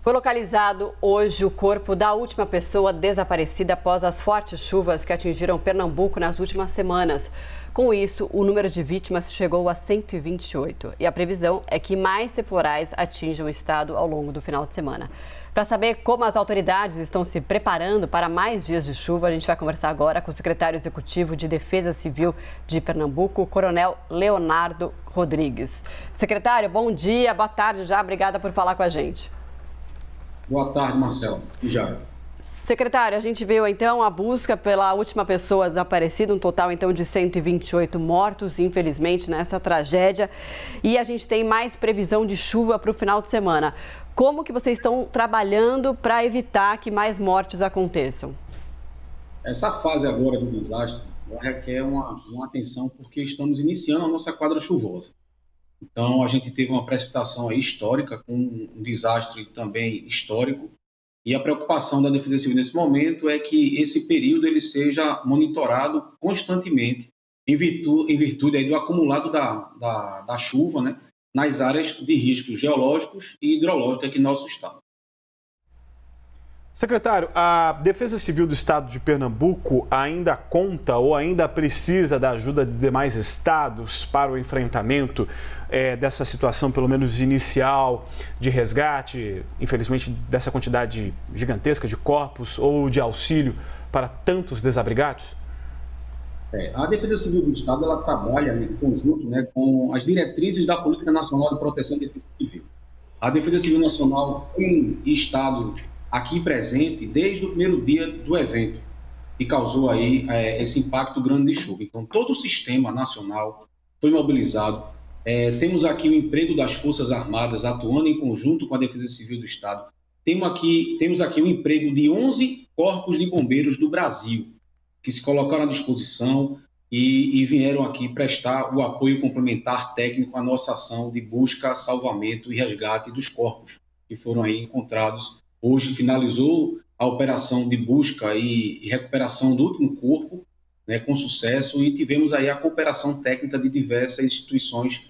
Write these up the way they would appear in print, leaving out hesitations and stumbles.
Foi localizado hoje o corpo da última pessoa desaparecida após as fortes chuvas que atingiram Pernambuco nas últimas semanas. Com isso, o número de vítimas chegou a 128 e a previsão é que mais temporais atinjam o estado ao longo do final de semana. Para saber como as autoridades estão se preparando para mais dias de chuva, a gente vai conversar agora com o secretário executivo de Defesa Civil de Pernambuco, o Coronel Leonardo Rodrigues. Secretário, bom dia, boa tarde já, obrigada por falar com a gente. Boa tarde, Marcelo. Já. Secretário, a gente viu então a busca pela última pessoa desaparecida, um total então de 128 mortos, infelizmente, nessa tragédia. E a gente tem mais previsão de chuva para o final de semana. Como que vocês estão trabalhando para evitar que mais mortes aconteçam? Essa fase agora do desastre requer uma atenção porque estamos iniciando a nossa quadra chuvosa. Então, a gente teve uma precipitação aí histórica, com um desastre também histórico, e a preocupação da Defesa Civil nesse momento é que esse período ele seja monitorado constantemente, em virtude aí do acumulado da chuva, né, nas áreas de riscos geológicos e hidrológicos aqui no nosso estado. Secretário, a Defesa Civil do Estado de Pernambuco ainda conta ou ainda precisa da ajuda de demais estados para o enfrentamento dessa situação, pelo menos inicial, de resgate, infelizmente, dessa quantidade gigantesca de corpos ou de auxílio para tantos desabrigados? A Defesa Civil do Estado ela trabalha em conjunto, né, com as diretrizes da Política Nacional de Proteção e Defesa Civil. A Defesa Civil Nacional tem estado aqui presente desde o primeiro dia do evento, que causou aí esse impacto grande de chuva. Então, todo o sistema nacional foi mobilizado. Temos aqui o emprego das Forças Armadas atuando em conjunto com a Defesa Civil do Estado. Temos aqui o emprego de 11 corpos de bombeiros do Brasil, que se colocaram à disposição e vieram aqui prestar o apoio complementar técnico à nossa ação de busca, salvamento e resgate dos corpos que foram aí encontrados. Hoje finalizou a operação de busca e recuperação do último corpo, né, com sucesso, e tivemos aí a cooperação técnica de diversas instituições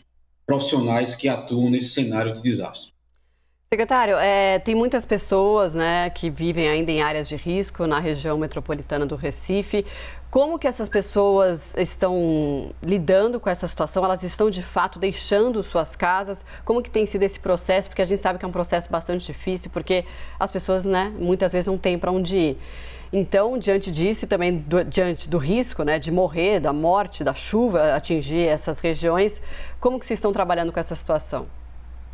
profissionais que atuam nesse cenário de desastre. Secretário, tem muitas pessoas, né, que vivem ainda em áreas de risco na região metropolitana do Recife. Como que essas pessoas estão lidando com essa situação? Elas estão, de fato, deixando suas casas? Como que tem sido esse processo? Porque a gente sabe que é um processo bastante difícil, porque as pessoas, né, muitas vezes não têm para onde ir. Então, diante disso e também diante do risco, né, de morrer, da morte, da chuva atingir essas regiões, como que vocês estão trabalhando com essa situação?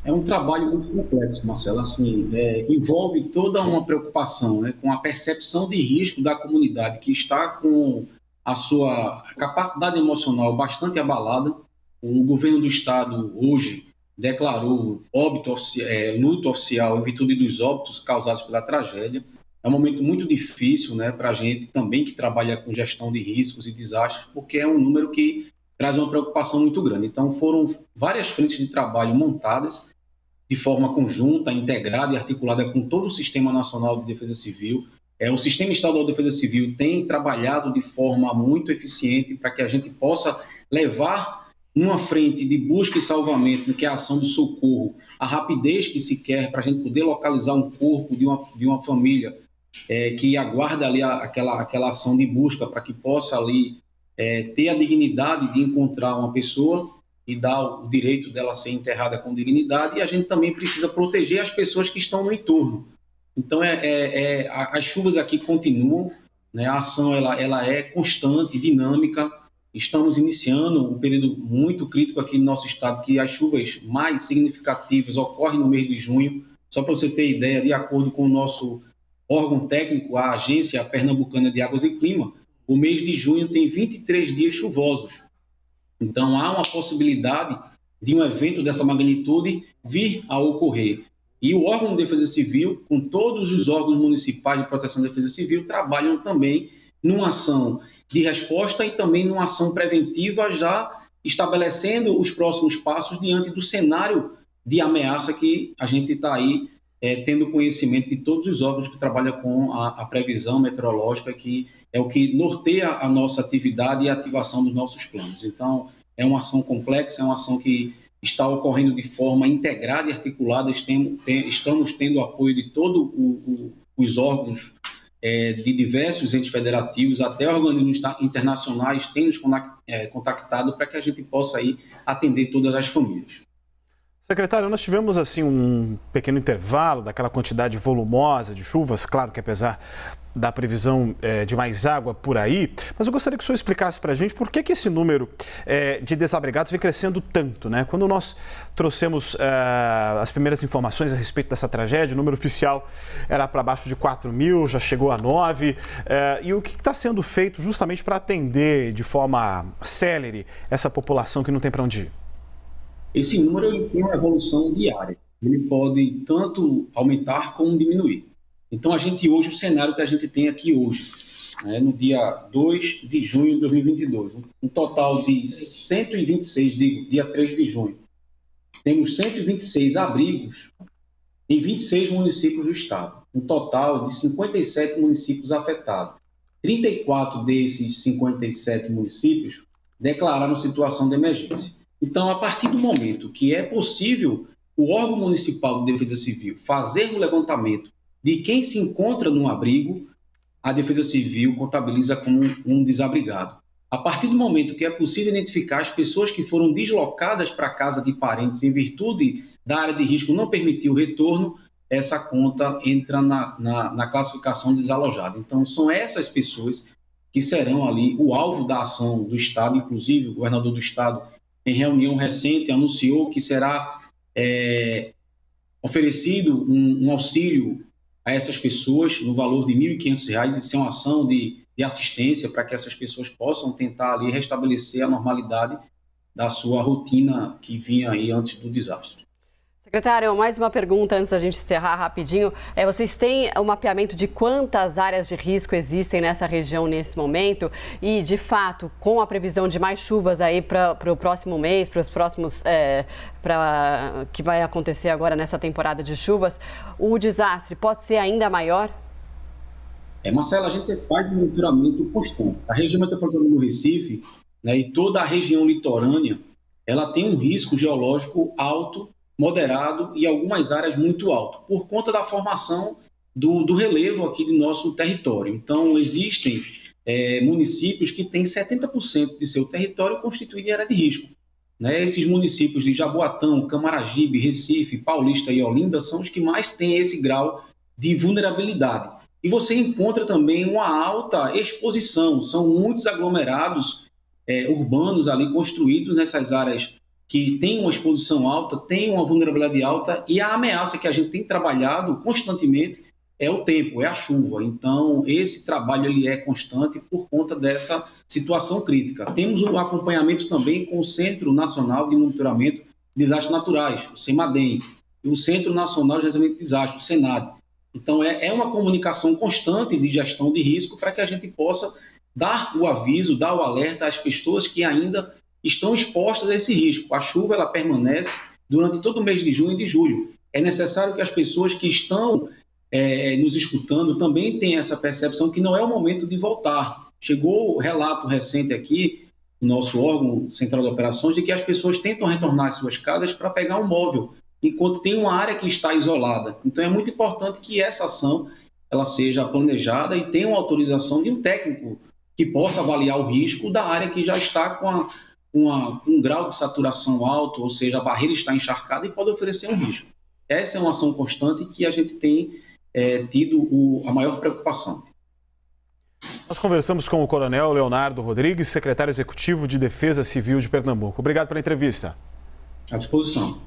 É um trabalho muito complexo, Marcelo. Assim, envolve toda uma preocupação, né, com a percepção de risco da comunidade que está com a sua capacidade emocional bastante abalada. O governo do estado hoje declarou luto oficial em virtude dos óbitos causados pela tragédia. É um momento muito difícil, né, para a gente também que trabalha com gestão de riscos e desastres, porque é um número que traz uma preocupação muito grande. Então, foram várias frentes de trabalho montadas de forma conjunta, integrada e articulada com todo o Sistema Nacional de Defesa Civil. O Sistema Estadual de Defesa Civil tem trabalhado de forma muito eficiente para que a gente possa levar uma frente de busca e salvamento, que é a ação do socorro, a rapidez que se quer para a gente poder localizar um corpo de uma família que aguarda ali aquela ação de busca para que possa ali ter a dignidade de encontrar uma pessoa e dar o direito dela ser enterrada com dignidade, e a gente também precisa proteger as pessoas que estão no entorno. Então, as chuvas aqui continuam, né? A ação ela é constante, dinâmica. Estamos iniciando um período muito crítico aqui no nosso estado, que as chuvas mais significativas ocorrem no mês de junho. Só para você ter ideia, de acordo com o nosso órgão técnico, a Agência Pernambucana de Águas e Clima, o mês de junho tem 23 dias chuvosos. Então, há uma possibilidade de um evento dessa magnitude vir a ocorrer. E o órgão de Defesa Civil, com todos os órgãos municipais de proteção da Defesa Civil, trabalham também numa ação de resposta e também numa ação preventiva, já estabelecendo os próximos passos diante do cenário de ameaça que a gente está aí tendo conhecimento de todos os órgãos que trabalham com a previsão meteorológica, que é o que norteia a nossa atividade e a ativação dos nossos planos. Então, é uma ação complexa, é uma ação que está ocorrendo de forma integrada e articulada. Estamos tendo o apoio de todos os órgãos de diversos entes federativos, até organismos internacionais têm nos contactado para que a gente possa aí atender todas as famílias. Secretário, nós tivemos assim um pequeno intervalo daquela quantidade volumosa de chuvas, claro que apesar da previsão de mais água por aí, mas eu gostaria que o senhor explicasse para a gente por que esse número de desabrigados vem crescendo tanto, né? Quando nós trouxemos as primeiras informações a respeito dessa tragédia, o número oficial era para baixo de 4 mil, já chegou a 9, e o que está sendo feito justamente para atender de forma célere essa população que não tem para onde ir? Esse número ele tem uma evolução diária, ele pode tanto aumentar como diminuir. Então, hoje, o cenário que a gente tem aqui hoje, né, no dia 2 de junho de 2022, um total de 126, dia 3 de junho, temos 126 abrigos em 26 municípios do estado, um total de 57 municípios afetados. 34 desses 57 municípios declararam situação de emergência. Então, a partir do momento que é possível o órgão municipal de defesa civil fazer o levantamento de quem se encontra num abrigo, a defesa civil contabiliza como um desabrigado. A partir do momento que é possível identificar as pessoas que foram deslocadas para a casa de parentes em virtude da área de risco não permitir o retorno, essa conta entra na classificação de desalojado. Então, são essas pessoas que serão ali o alvo da ação do Estado. Inclusive, o governador do Estado, em reunião recente, anunciou que será oferecido um auxílio a essas pessoas no valor de R$ 1.500. Isso é uma ação de assistência para que essas pessoas possam tentar ali restabelecer a normalidade da sua rotina que vinha aí antes do desastre. Secretário, mais uma pergunta antes da gente encerrar rapidinho. Vocês têm o mapeamento de quantas áreas de risco existem nessa região nesse momento? E, de fato, com a previsão de mais chuvas aí para o próximo mês, para os próximos, que vai acontecer agora nessa temporada de chuvas, o desastre pode ser ainda maior? Marcela, a gente faz um monitoramento constante. A região metropolitana do Recife, né, e toda a região litorânea, ela tem um risco geológico alto, moderado e algumas áreas muito alto, por conta da formação do relevo aqui do nosso território. Então, existem municípios que têm 70% de seu território constituído em área de risco. Né? Esses municípios de Jaboatão, Camaragibe, Recife, Paulista e Olinda são os que mais têm esse grau de vulnerabilidade. E você encontra também uma alta exposição, são muitos aglomerados urbanos ali construídos nessas áreas que tem uma exposição alta, tem uma vulnerabilidade alta, e a ameaça que a gente tem trabalhado constantemente é o tempo, é a chuva. Então, esse trabalho ele é constante por conta dessa situação crítica. Temos um acompanhamento também com o Centro Nacional de Monitoramento de Desastres Naturais, o CEMADEM, e o Centro Nacional de Gerenciamento de Desastres, o SENAD. Então, é uma comunicação constante de gestão de risco para que a gente possa dar o aviso, dar o alerta às pessoas que ainda estão expostas a esse risco. A chuva ela permanece durante todo o mês de junho e de julho. É necessário que as pessoas que estão nos escutando também tenham essa percepção que não é o momento de voltar. Chegou o relato recente aqui, no nosso órgão central de operações, de que as pessoas tentam retornar às suas casas para pegar um móvel, enquanto tem uma área que está isolada. Então é muito importante que essa ação ela seja planejada e tenha uma autorização de um técnico que possa avaliar o risco da área que já está com um grau de saturação alto, ou seja, a barreira está encharcada e pode oferecer um risco. Essa é uma ação constante que a gente tem tido a maior preocupação. Nós conversamos com o Coronel Leonardo Rodrigues, secretário executivo de Defesa Civil de Pernambuco. Obrigado pela entrevista. À disposição.